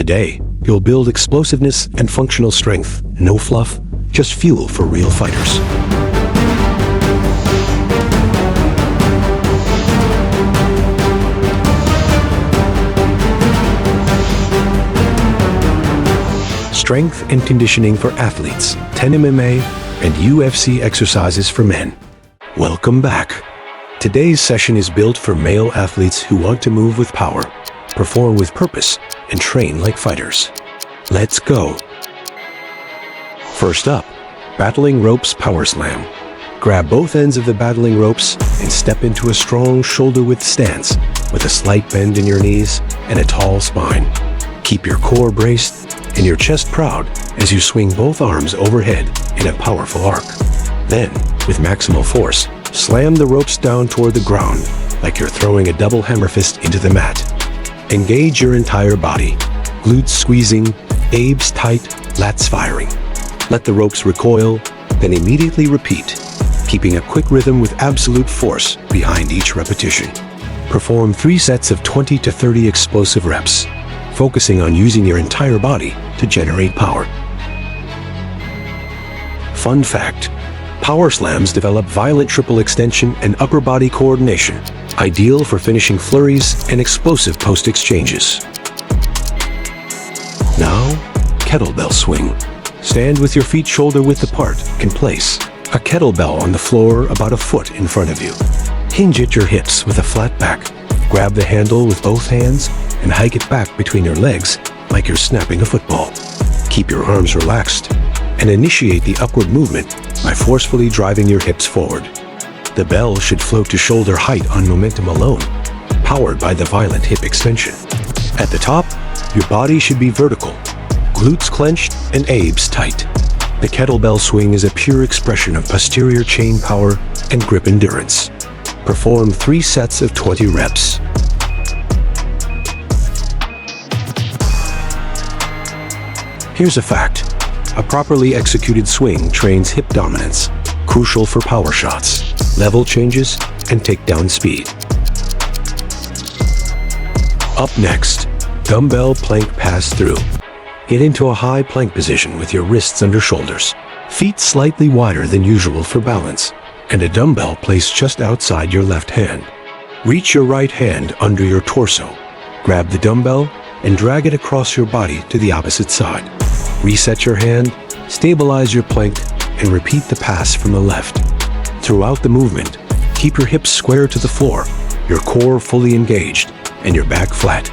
Today, you'll build explosiveness and functional strength. No fluff, just fuel for real fighters. Strength and conditioning for athletes, 10 MMA and UFC exercises for men. Welcome back. Today's session is built for male athletes who want to move with power, perform with purpose, and train like fighters. Let's go. First up, battling ropes power slam. Grab both ends of the battling ropes and step into a strong shoulder-width stance with a slight bend in your knees and a tall spine. Keep your core braced and your chest proud as you swing both arms overhead in a powerful arc. Then, with maximal force, slam the ropes down toward the ground like you're throwing a double hammer fist into the mat. Engage your entire body, glutes squeezing, abs tight, lats firing. Let the ropes recoil, then immediately repeat, keeping a quick rhythm with absolute force behind each repetition. Perform 3 sets of 20 to 30 explosive reps, focusing on using your entire body to generate power. Fun fact: power slams develop violent triple extension and upper body coordination, ideal for finishing flurries and explosive post-exchanges. Now, kettlebell swing. Stand with your feet shoulder-width apart and place a kettlebell on the floor about a foot in front of you. Hinge at your hips with a flat back. Grab the handle with both hands and hike it back between your legs like you're snapping a football. Keep your arms relaxed and initiate the upward movement by forcefully driving your hips forward. The bell should float to shoulder height on momentum alone, powered by the violent hip extension. At the top, your body should be vertical, glutes clenched and abs tight. The kettlebell swing is a pure expression of posterior chain power and grip endurance. Perform 3 sets of 20 reps. Here's a fact: a properly executed swing trains hip dominance, crucial for power shots, level changes, and takedown speed. Up next, dumbbell plank pass-through. Get into a high plank position with your wrists under shoulders, feet slightly wider than usual for balance, and a dumbbell placed just outside your left hand. Reach your right hand under your torso, grab the dumbbell, and drag it across your body to the opposite side. Reset your hand, stabilize your plank, and repeat the pass from the left. Throughout the movement, keep your hips square to the floor, your core fully engaged, and your back flat.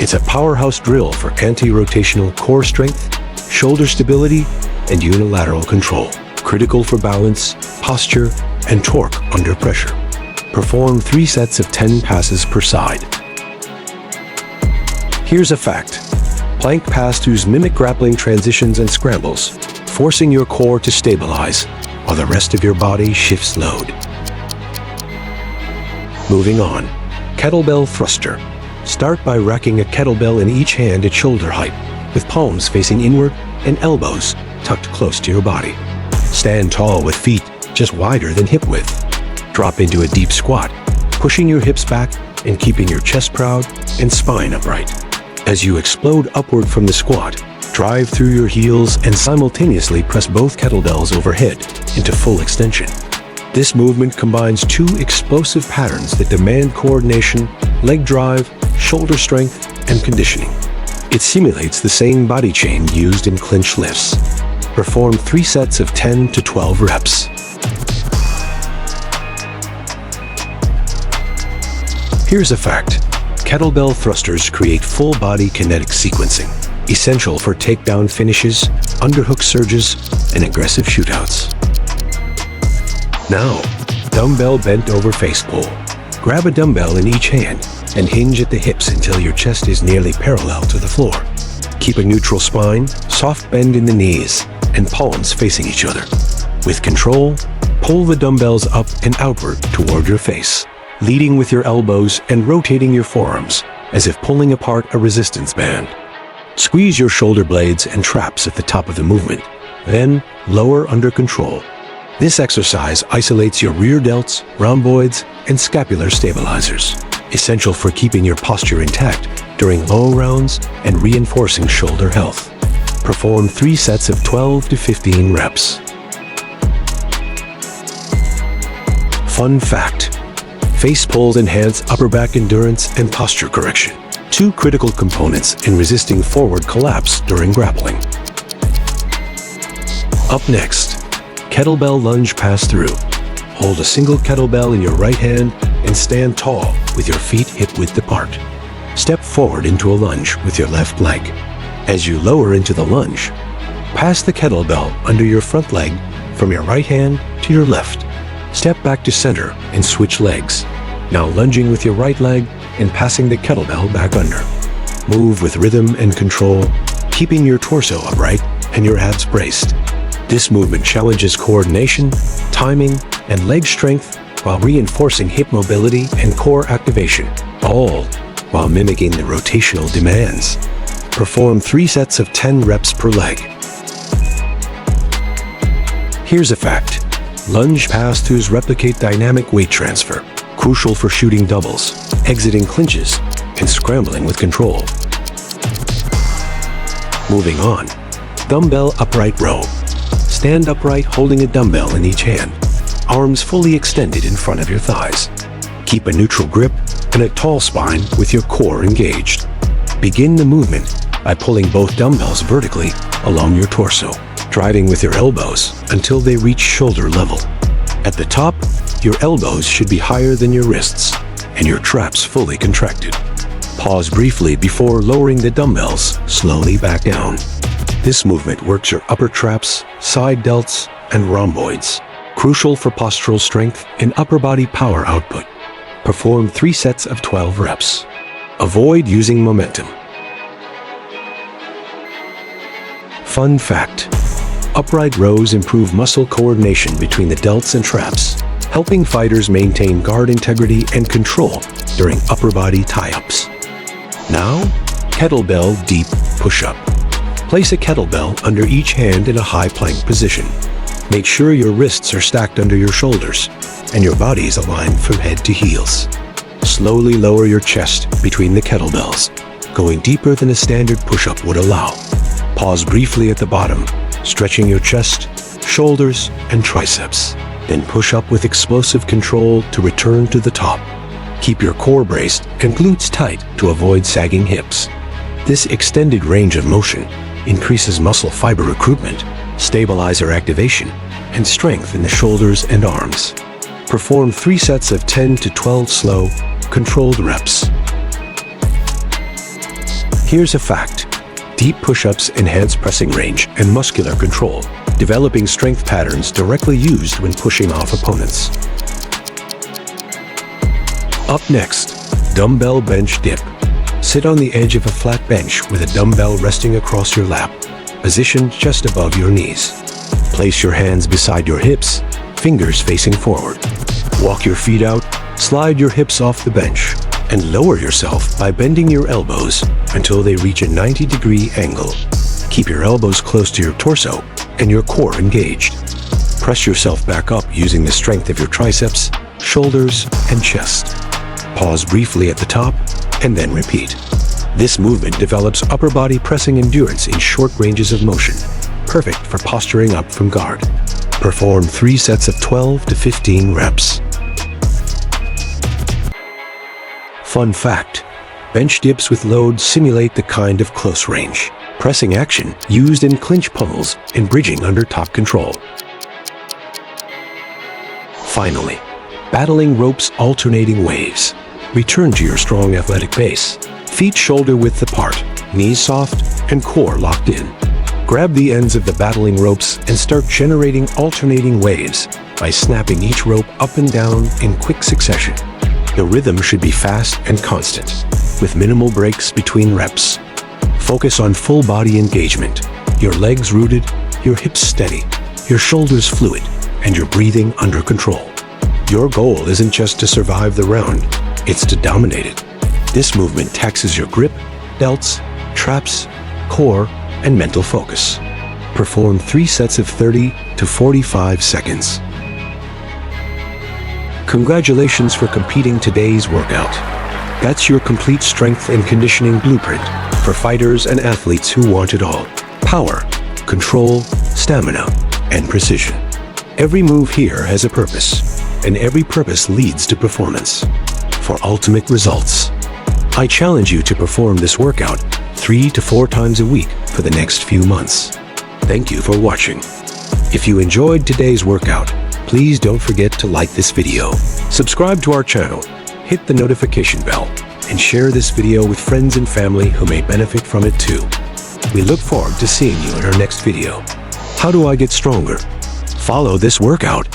It's a powerhouse drill for anti-rotational core strength, shoulder stability, and unilateral control, critical for balance, posture, and torque under pressure. Perform 3 sets of 10 passes per side. Here's a fact: plank pass-throughs mimic grappling transitions and scrambles, forcing your core to stabilize while the rest of your body shifts load. Moving on, kettlebell thruster. Start by racking a kettlebell in each hand at shoulder height, with palms facing inward and elbows tucked close to your body. Stand tall with feet just wider than hip width. Drop into a deep squat, pushing your hips back and keeping your chest proud and spine upright. As you explode upward from the squat, drive through your heels and simultaneously press both kettlebells overhead into full extension. This movement combines 2 explosive patterns that demand coordination, leg drive, shoulder strength, and conditioning. It simulates the same body chain used in clinch lifts. Perform 3 sets of 10 to 12 reps. Here's a fact: kettlebell thrusters create full-body kinetic sequencing, essential for takedown finishes, underhook surges, and aggressive shootouts. Now, dumbbell bent over face pull. Grab a dumbbell in each hand and hinge at the hips until your chest is nearly parallel to the floor. Keep a neutral spine, soft bend in the knees, and palms facing each other. With control, pull the dumbbells up and outward toward your face, leading with your elbows and rotating your forearms as if pulling apart a resistance band. Squeeze your shoulder blades and traps at the top of the movement, then lower under control. This exercise isolates your rear delts, rhomboids, and scapular stabilizers. essential for keeping your posture intact during long rounds and reinforcing shoulder health. Perform 3 sets of 12 to 15 reps. Fun fact: face pulls enhance upper back endurance and posture correction, 2 critical components in resisting forward collapse during grappling. Up next, kettlebell lunge pass-through. Hold a single kettlebell in your right hand and stand tall with your feet hip-width apart. Step forward into a lunge with your left leg. As you lower into the lunge, pass the kettlebell under your front leg from your right hand to your left. Step back to center and switch legs. Now lunging with your right leg and passing the kettlebell back under. Move with rhythm and control, keeping your torso upright and your abs braced. This movement challenges coordination, timing, and leg strength while reinforcing hip mobility and core activation, all while mimicking the rotational demands. Perform 3 sets of 10 reps per leg. Here's a fact: lunge pass-throughs replicate dynamic weight transfer, crucial for shooting doubles, exiting clinches, and scrambling with control. Moving on, Dumbbell Upright Row. Stand upright holding a dumbbell in each hand, arms fully extended in front of your thighs. Keep a neutral grip and a tall spine with your core engaged. Begin the movement by pulling both dumbbells vertically along your torso, driving with your elbows until they reach shoulder level. At the top, your elbows should be higher than your wrists and your traps fully contracted. Pause briefly before lowering the dumbbells slowly back down. This movement works your upper traps, side delts, and rhomboids, crucial for postural strength and upper body power output. Perform 3 sets of 12 reps. Avoid using momentum. Fun fact: upright rows improve muscle coordination between the delts and traps, helping fighters maintain guard integrity and control during upper body tie-ups. Now, kettlebell deep push-up. Place a kettlebell under each hand in a high plank position. Make sure your wrists are stacked under your shoulders and your body is aligned from head to heels. Slowly lower your chest between the kettlebells, going deeper than a standard push-up would allow. Pause briefly at the bottom, stretching your chest, shoulders, and triceps. Then push up with explosive control to return to the top. Keep your core braced and glutes tight to avoid sagging hips. This extended range of motion increases muscle fiber recruitment, stabilizer activation, and strength in the shoulders and arms. Perform 3 sets of 10 to 12 slow, controlled reps. Here's a fact: deep push-ups enhance pressing range and muscular control, developing strength patterns directly used when pushing off opponents. Up next, Dumbbell Bench Dip. Sit on the edge of a flat bench with a dumbbell resting across your lap, positioned just above your knees. Place your hands beside your hips, fingers facing forward. Walk your feet out, slide your hips off the bench, and lower yourself by bending your elbows until they reach a 90-degree angle. Keep your elbows close to your torso and your core engaged. Press yourself back up using the strength of your triceps, shoulders, and chest. Pause briefly at the top and then repeat. This movement develops upper body pressing endurance in short ranges of motion, perfect for posturing up from guard. Perform 3 sets of 12 to 15 reps. Fun fact: bench dips with load simulate the kind of close range pressing action used in clinch pulls and bridging under top control. Finally, battling ropes alternating waves. Return to your strong athletic base, feet shoulder width apart, knees soft, and core locked in. Grab the ends of the battling ropes and start generating alternating waves by snapping each rope up and down in quick succession. The rhythm should be fast and constant, with minimal breaks between reps. Focus on full body engagement, your legs rooted, your hips steady, your shoulders fluid, and your breathing under control. Your goal isn't just to survive the round, it's to dominate it. This movement taxes your grip, delts, traps, core, and mental focus. Perform 3 sets of 30 to 45 seconds. Congratulations for completing today's workout. That's your complete strength and conditioning blueprint for fighters and athletes who want it all. Power, control, stamina, and precision. Every move here has a purpose, and every purpose leads to performance. For ultimate results, I challenge you to perform this workout 3 to 4 times a week for the next few months. Thank you for watching. If you enjoyed today's workout, please don't forget to like this video, subscribe to our channel, hit the notification bell, and share this video with friends and family who may benefit from it too. We look forward to seeing you in our next video. How do I get stronger? Follow this workout